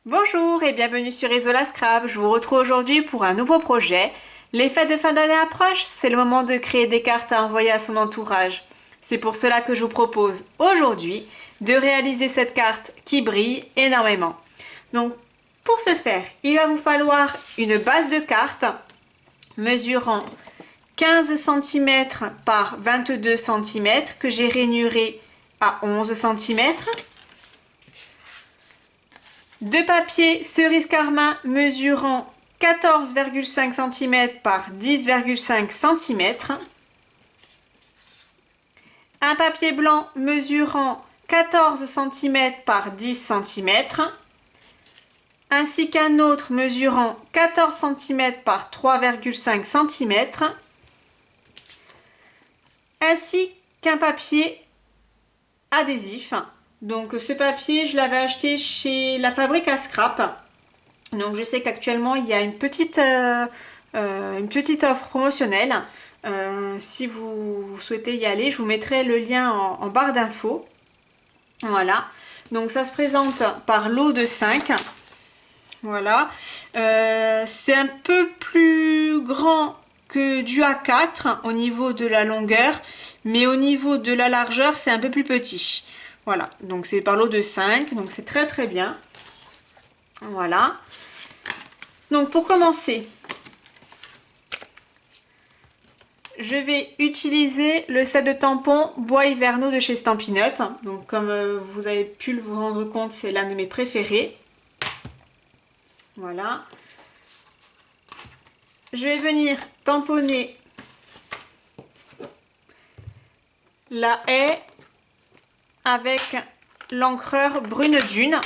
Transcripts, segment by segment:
Bonjour et bienvenue sur Isola Scrap. Je vous retrouve aujourd'hui pour un nouveau projet. Les fêtes de fin d'année approchent, c'est le moment de créer des cartes à envoyer à son entourage. C'est pour cela que je vous propose aujourd'hui de réaliser cette carte qui brille énormément. Donc pour ce faire, il va vous falloir une base de carte mesurant 15 cm par 22 cm que j'ai rainuré à 11 cm. Deux papiers cerise carmin mesurant 14,5 cm par 10,5 cm. Un papier blanc mesurant 14 cm par 10 cm. Ainsi qu'un autre mesurant 14 cm par 3,5 cm. Ainsi qu'un papier adhésif. Donc ce papier, je l'avais acheté chez la fabrique à scrap. Donc je sais qu'actuellement il y a une petite offre promotionnelle. Si vous souhaitez y aller, je vous mettrai le lien en barre d'infos. Voilà. Donc ça se présente par lot de 5. Voilà. C'est un peu plus grand que du A4 au niveau de la longueur, mais au niveau de la largeur, c'est un peu plus petit. Voilà, donc c'est par lot de 5, donc c'est très très bien. Voilà. Donc pour commencer, je vais utiliser le set de tampons Bois Hivernaux de chez Stampin' Up. Donc comme vous avez pu vous rendre compte, c'est l'un de mes préférés. Voilà. Je vais venir tamponner la haie avec l'encreur Brune Dune.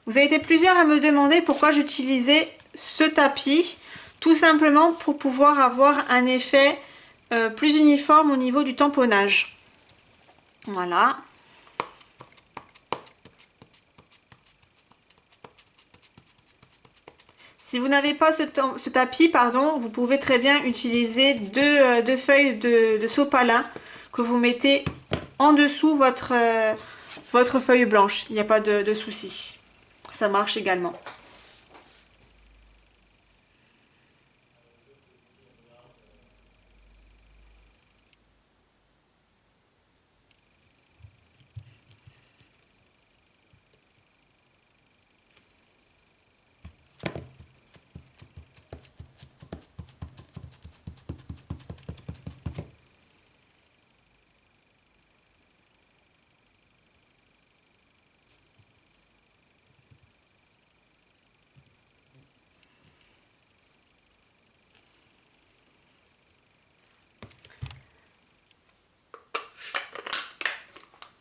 Vous avez été plusieurs à me demander pourquoi j'utilisais ce tapis. Tout simplement pour pouvoir avoir un effet plus uniforme au niveau du tamponnage. Voilà. Si vous n'avez pas ce tapis, pardon, vous pouvez très bien utiliser deux feuilles de sopalin que vous mettez en dessous votre feuille blanche. Il n'y a pas de souci. Ça marche également.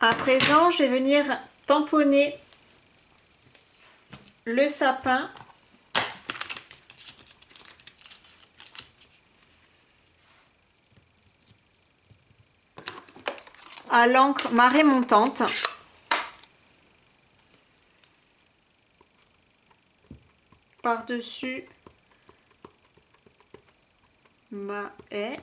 À présent, je vais venir tamponner le sapin à l'encre marée montante. Par-dessus ma haie.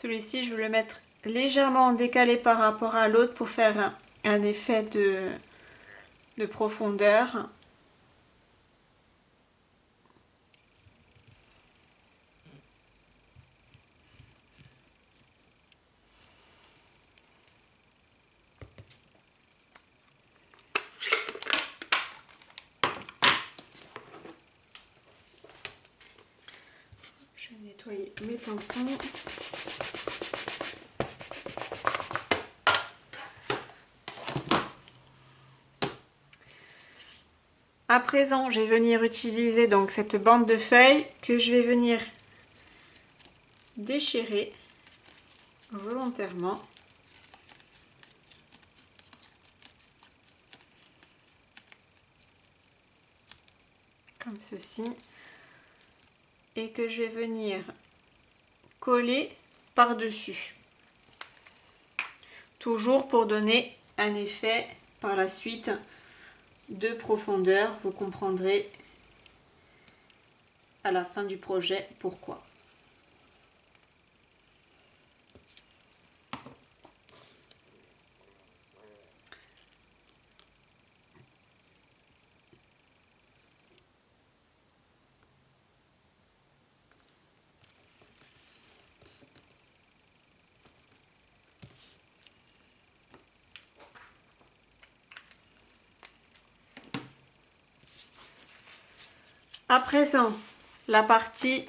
Celui-ci, je vais le mettre légèrement décalé par rapport à l'autre pour faire un effet de profondeur. Je vais nettoyer mes tampons. À présent, je vais venir utiliser donc cette bande de feuilles que je vais venir déchirer volontairement. comme ceci, et que je vais venir coller par-dessus. Toujours pour donner un effet par la suite de profondeur. Vous comprendrez à la fin du projet pourquoi. À présent, la partie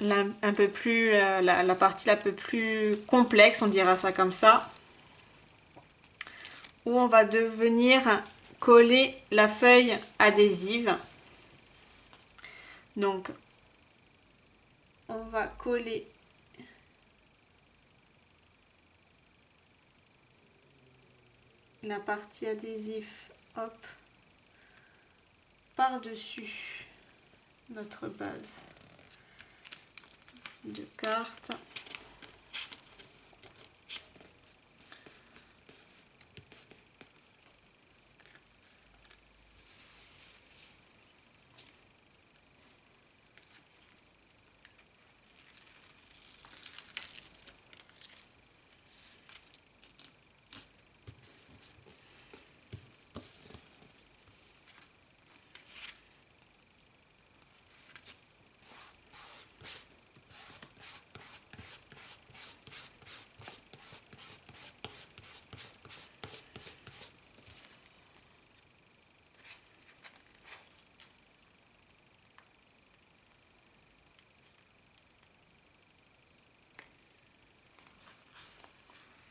un peu plus la partie un peu plus complexe, on dira ça comme ça, où on va devenir coller la feuille adhésive. Donc on va coller la partie adhésive, hop, par-dessus notre base de carte.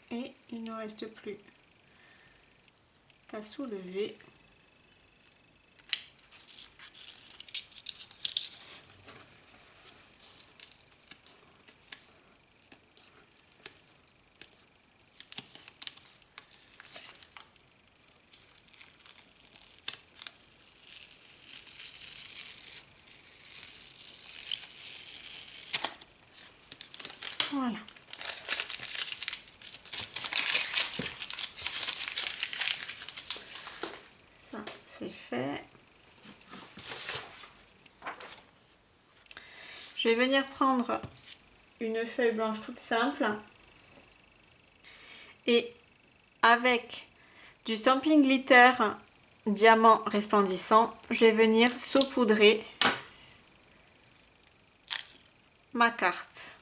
Et il ne reste plus qu'à soulever. Voilà. Ça, c'est fait. Je vais venir prendre une feuille blanche toute simple et avec du Stampin' Glitter diamant resplendissant, je vais venir saupoudrer ma carte.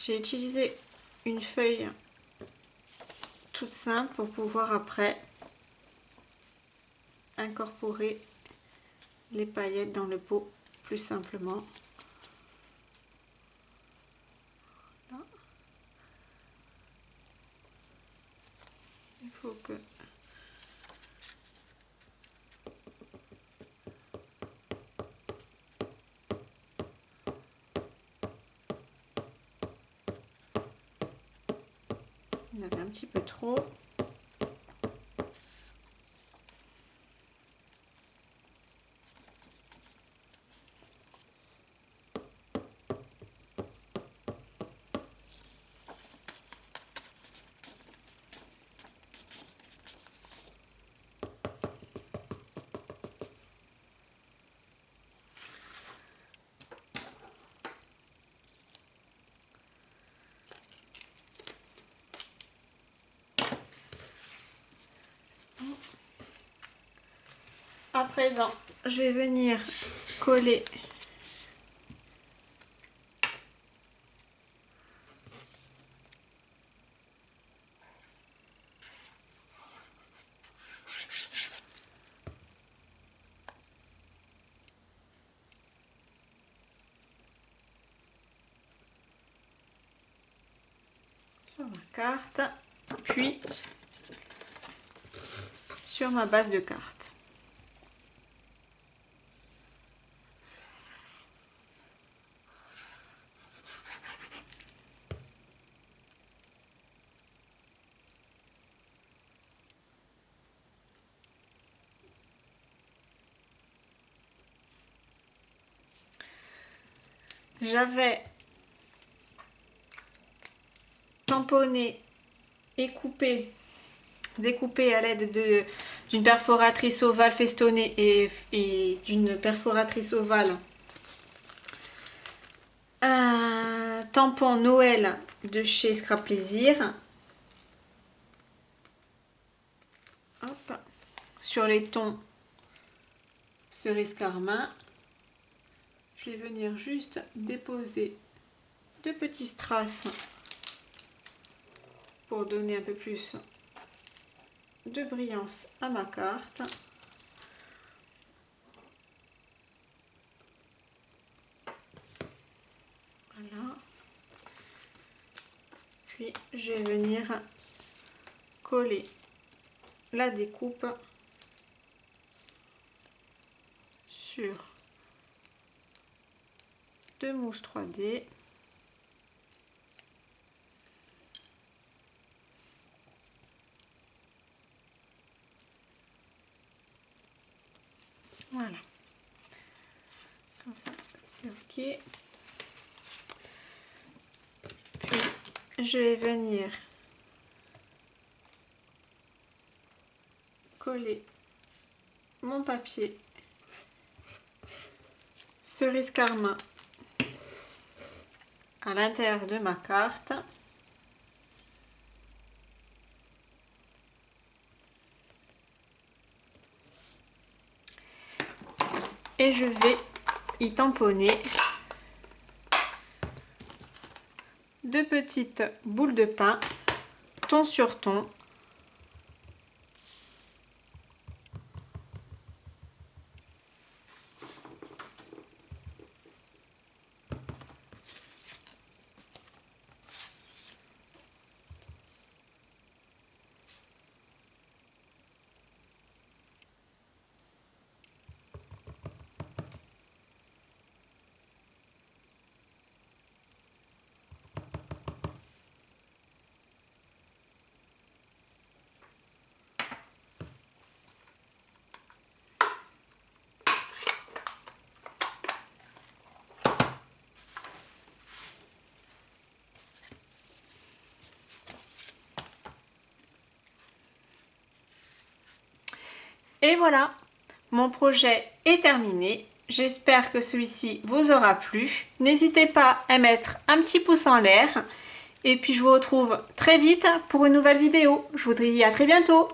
J'ai utilisé une feuille toute simple pour pouvoir après incorporer les paillettes dans le pot plus simplement. Là. Il faut que il y en avait un petit peu trop. présent, je vais venir coller sur ma carte, puis sur ma base de carte. J'avais tamponné et découpé à l'aide d'une perforatrice ovale festonnée et d'une perforatrice ovale un tampon Noël de chez Scrap Plaisir. Hop. Sur les tons cerise carmin. Je vais venir juste déposer deux petits strass pour donner un peu plus de brillance à ma carte. Voilà. Puis je vais venir coller la découpe sur deux mousses 3D. Voilà. Comme ça, c'est ok. Puis, je vais venir coller mon papier cerise carmin à l'intérieur de ma carte. Et je vais y tamponner deux petites boules de pain, ton sur ton. Et voilà, mon projet est terminé. J'espère que celui-ci vous aura plu. N'hésitez pas à mettre un petit pouce en l'air. Et puis je vous retrouve très vite pour une nouvelle vidéo. Je vous dis à très bientôt.